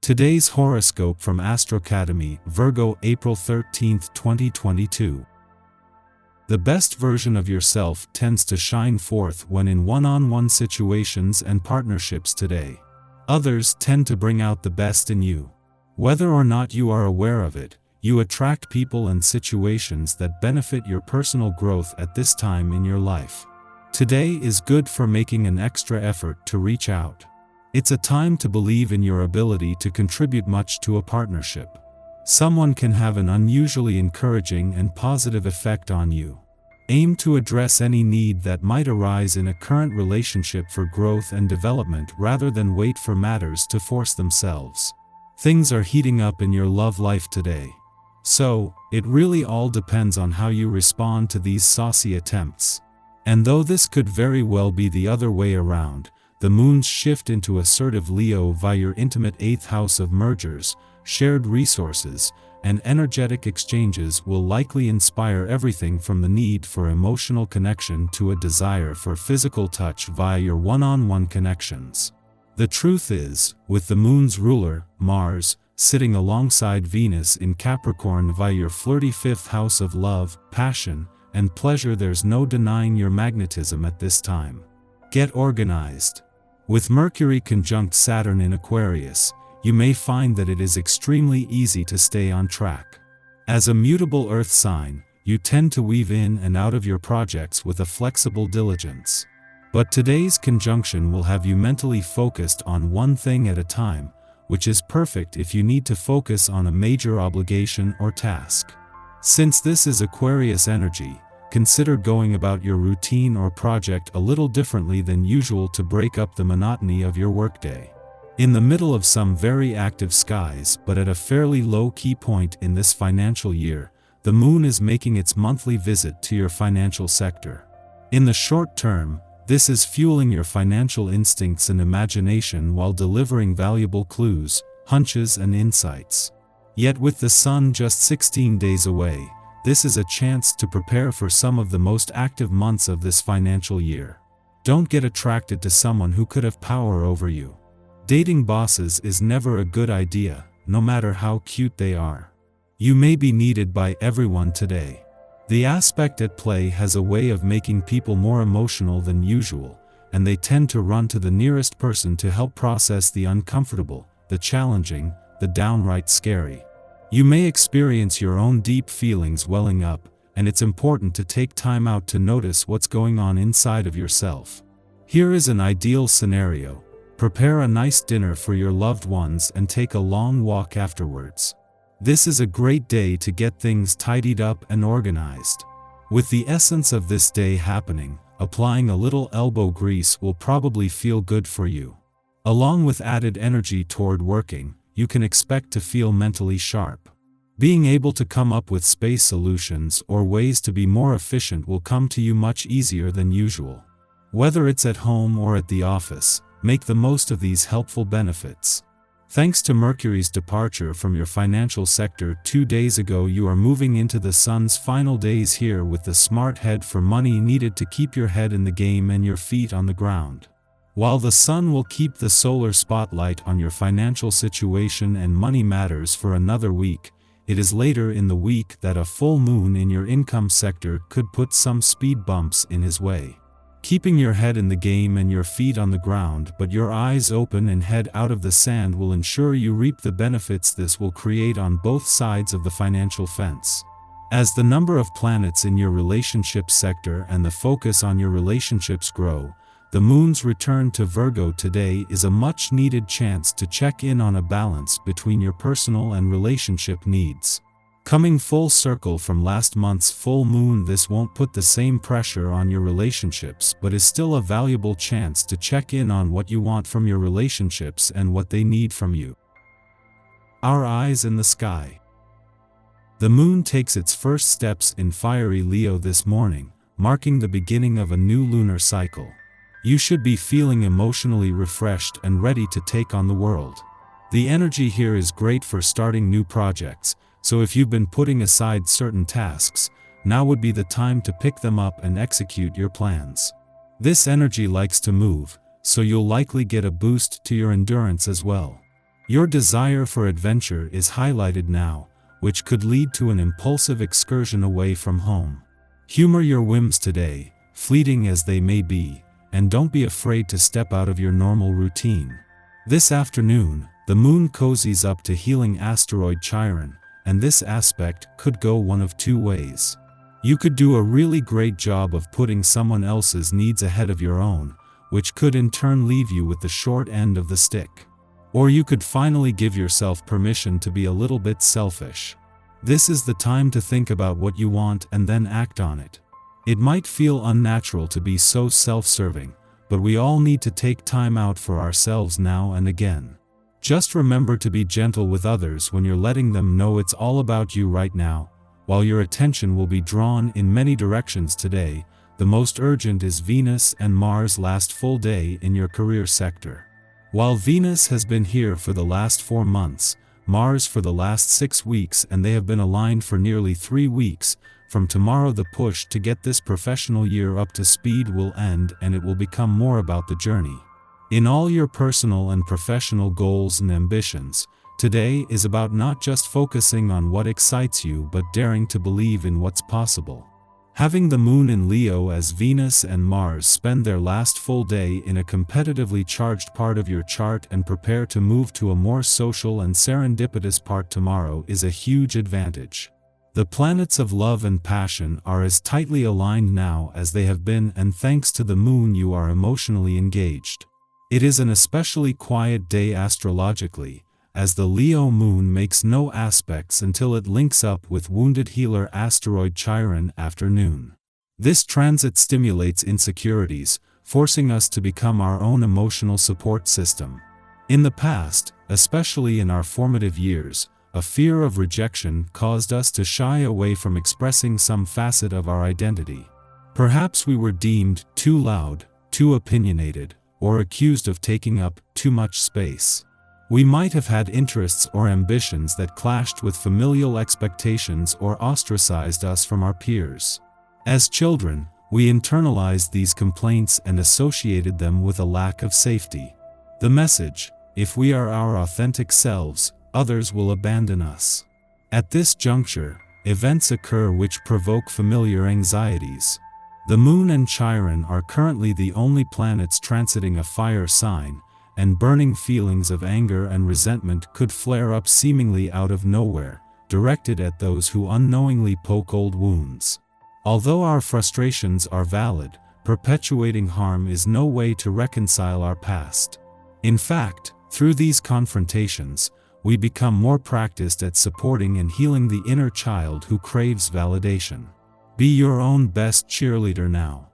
Today's horoscope from Astrocademy, Virgo April 13, 2022. The best version of yourself tends to shine forth when in one-on-one situations and partnerships today. Others tend to bring out the best in you. Whether or not you are aware of it, you attract people and situations that benefit your personal growth at this time in your life. Today is good for making an extra effort to reach out. It's a time to believe in your ability to contribute much to a partnership. Someone can have an unusually encouraging and positive effect on you. Aim to address any need that might arise in a current relationship for growth and development rather than wait for matters to force themselves. Things are heating up in your love life today. So, it really all depends on how you respond to these saucy attempts. And though this could very well be the other way around, the moon's shift into assertive Leo via your intimate 8th house of mergers, shared resources, and energetic exchanges will likely inspire everything from the need for emotional connection to a desire for physical touch via your one-on-one connections. The truth is, with the moon's ruler, Mars, sitting alongside Venus in Capricorn via your flirty 5th house of love, passion, and pleasure, there's no denying your magnetism at this time. Get organized. With Mercury conjunct Saturn in Aquarius, you may find that it is extremely easy to stay on track. As a mutable earth sign, you tend to weave in and out of your projects with a flexible diligence. But today's conjunction will have you mentally focused on one thing at a time, which is perfect if you need to focus on a major obligation or task. Since this is Aquarius energy, consider going about your routine or project a little differently than usual to break up the monotony of your workday. In the middle of some very active skies but at a fairly low-key point in this financial year, the moon is making its monthly visit to your financial sector. In the short term, this is fueling your financial instincts and imagination while delivering valuable clues, hunches, and insights. Yet with the sun just 16 days away, this is a chance to prepare for some of the most active months of this financial year. Don't get attracted to someone who could have power over you. Dating bosses is never a good idea, no matter how cute they are. You may be needed by everyone today. The aspect at play has a way of making people more emotional than usual, and they tend to run to the nearest person to help process the uncomfortable, the challenging, the downright scary. You may experience your own deep feelings welling up, and it's important to take time out to notice what's going on inside of yourself. Here is an ideal scenario. Prepare a nice dinner for your loved ones and take a long walk afterwards. This is a great day to get things tidied up and organized. With the essence of this day happening, applying a little elbow grease will probably feel good for you. Along with added energy toward working, you can expect to feel mentally sharp. Being able to come up with space solutions or ways to be more efficient will come to you much easier than usual. Whether it's at home or at the office, make the most of these helpful benefits. Thanks to Mercury's departure from your financial sector 2 days ago, you are moving into the sun's final days here with the smart head for money needed to keep your head in the game and your feet on the ground. While the sun will keep the solar spotlight on your financial situation and money matters for another week, it is later in the week that a full moon in your income sector could put some speed bumps in his way. Keeping your head in the game and your feet on the ground but your eyes open and head out of the sand will ensure you reap the benefits this will create on both sides of the financial fence. As the number of planets in your relationship sector and the focus on your relationships grow, the moon's return to Virgo today is a much-needed chance to check in on a balance between your personal and relationship needs. Coming full circle from last month's full moon, this won't put the same pressure on your relationships but is still a valuable chance to check in on what you want from your relationships and what they need from you. Our eyes in the sky. The moon takes its first steps in fiery Leo this morning, marking the beginning of a new lunar cycle. You should be feeling emotionally refreshed and ready to take on the world. The energy here is great for starting new projects, so if you've been putting aside certain tasks, now would be the time to pick them up and execute your plans. This energy likes to move, so you'll likely get a boost to your endurance as well. Your desire for adventure is highlighted now, which could lead to an impulsive excursion away from home. Humor your whims today, fleeting as they may be, and don't be afraid to step out of your normal routine. This afternoon, the moon cozies up to healing asteroid Chiron, and this aspect could go one of two ways. You could do a really great job of putting someone else's needs ahead of your own, which could in turn leave you with the short end of the stick. Or you could finally give yourself permission to be a little bit selfish. This is the time to think about what you want and then act on it. It might feel unnatural to be so self-serving, but we all need to take time out for ourselves now and again. Just remember to be gentle with others when you're letting them know it's all about you right now. While your attention will be drawn in many directions today, the most urgent is Venus and Mars' last full day in your career sector. While Venus has been here for the last 4 months, Mars for the last 6 weeks, and they have been aligned for nearly 3 weeks, from tomorrow the push to get this professional year up to speed will end and it will become more about the journey. In all your personal and professional goals and ambitions, today is about not just focusing on what excites you but daring to believe in what's possible. Having the moon in Leo as Venus and Mars spend their last full day in a competitively charged part of your chart and prepare to move to a more social and serendipitous part tomorrow is a huge advantage. The planets of love and passion are as tightly aligned now as they have been, and thanks to the moon you are emotionally engaged. It is an especially quiet day astrologically, as the Leo moon makes no aspects until it links up with wounded healer asteroid Chiron after noon. This transit stimulates insecurities, forcing us to become our own emotional support system. In the past, especially in our formative years, a fear of rejection caused us to shy away from expressing some facet of our identity. Perhaps we were deemed too loud, too opinionated, or accused of taking up too much space. We might have had interests or ambitions that clashed with familial expectations or ostracized us from our peers. As children, we internalized these complaints and associated them with a lack of safety. The message: if we are our authentic selves, others will abandon us. At this juncture, events occur which provoke familiar anxieties. The moon and Chiron are currently the only planets transiting a fire sign, and burning feelings of anger and resentment could flare up seemingly out of nowhere, directed at those who unknowingly poke old wounds. Although our frustrations are valid, perpetuating harm is no way to reconcile our past. In fact, through these confrontations, we become more practiced at supporting and healing the inner child who craves validation. Be your own best cheerleader now.